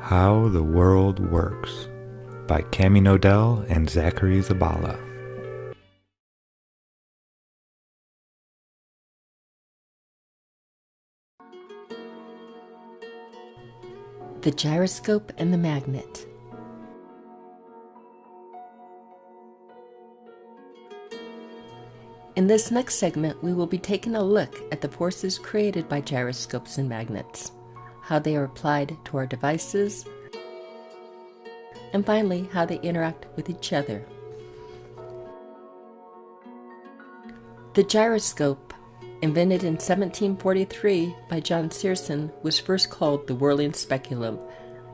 How the World Works by Cami Nodell and Zachary Zabala. The gyroscope and the magnet. In this next segment, we will be taking a look at the forces created by gyroscopes and magnets, how they are applied to our devices, and finally, how they interact with each other. The gyroscope, invented in 1743 by John Searson, was first called the whirling speculum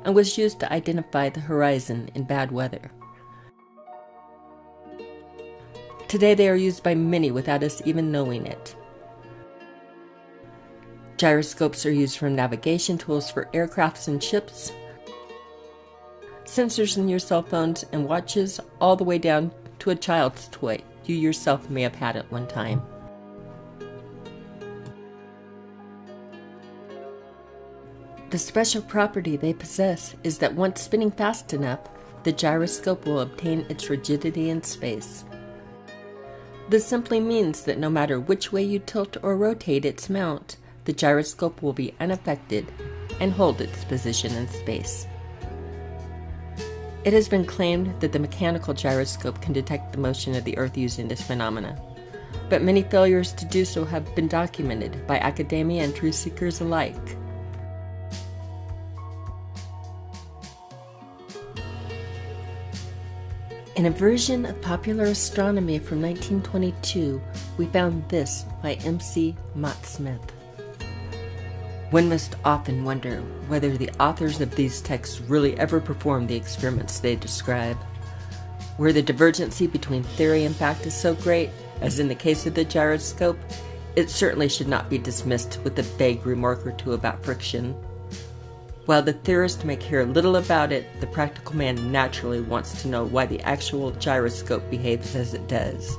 and was used to identify the horizon in bad weather. Today they are used by many without us even knowing it. Gyroscopes are used from navigation tools for aircrafts and ships, sensors in your cell phones and watches, all the way down to a child's toy you yourself may have had at one time. The special property they possess is that once spinning fast enough, the gyroscope will obtain its rigidity in space. This simply means that no matter which way you tilt or rotate its mount, the gyroscope will be unaffected and hold its position in space. It has been claimed that the mechanical gyroscope can detect the motion of the Earth using this phenomena, but many failures to do so have been documented by academia and truth seekers alike. In a version of Popular Astronomy from 1922, we found this by M.C. Mott Smith. One must often wonder whether the authors of these texts really ever performed the experiments they describe. Where the divergency between theory and fact is so great, as in the case of the gyroscope, it certainly should not be dismissed with a vague remark or two about friction. While the theorist may care little about it, the practical man naturally wants to know why the actual gyroscope behaves as it does.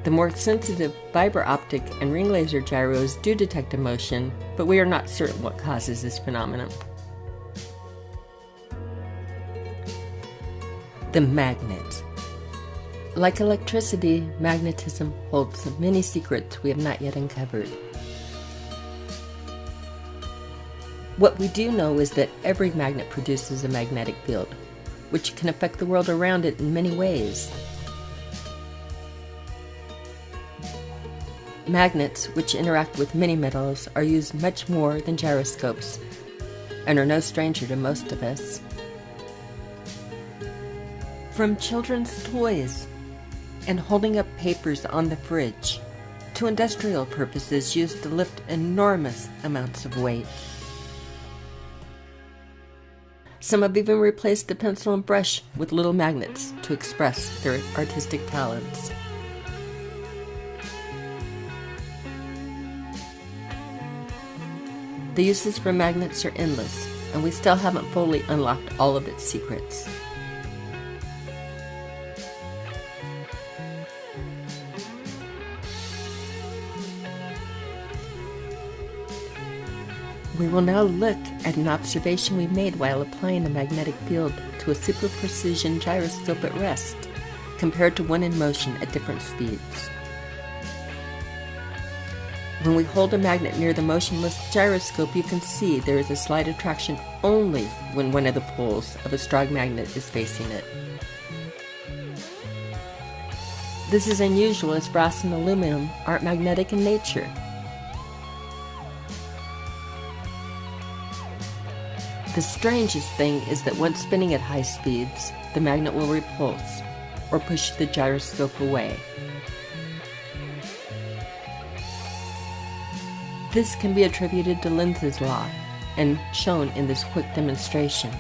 The more sensitive fiber optic and ring laser gyros do detect a motion, but we are not certain what causes this phenomenon. The magnet. Like electricity, magnetism holds many secrets we have not yet uncovered. What we do know is that every magnet produces a magnetic field, which can affect the world around it in many ways. Magnets, which interact with many metals, are used much more than gyroscopes, and are no stranger to most of us. From children's toys and holding up papers on the fridge, to industrial purposes used to lift enormous amounts of weight. Some have even replaced the pencil and brush with little magnets to express their artistic talents. The uses for magnets are endless, and we still haven't fully unlocked all of its secrets. We will now look at an observation we made while applying a magnetic field to a super precision gyroscope at rest, compared to one in motion at different speeds. When we hold a magnet near the motionless gyroscope, you can see there is a slight attraction only when one of the poles of a strong magnet is facing it. This is unusual, as brass and aluminum aren't magnetic in nature. The strangest thing is that once spinning at high speeds, the magnet will repulse or push the gyroscope away. This can be attributed to Lenz's law and shown in this quick demonstration.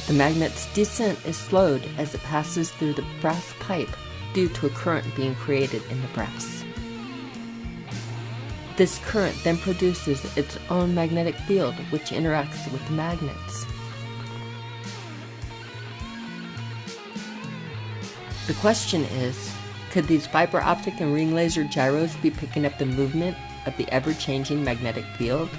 The magnet's descent is slowed as it passes through the brass pipe due to a current being created in the brass. This current then produces its own magnetic field, which interacts with the magnets. The question is, could these fiber optic and ring laser gyros be picking up the movement of the ever-changing magnetic field?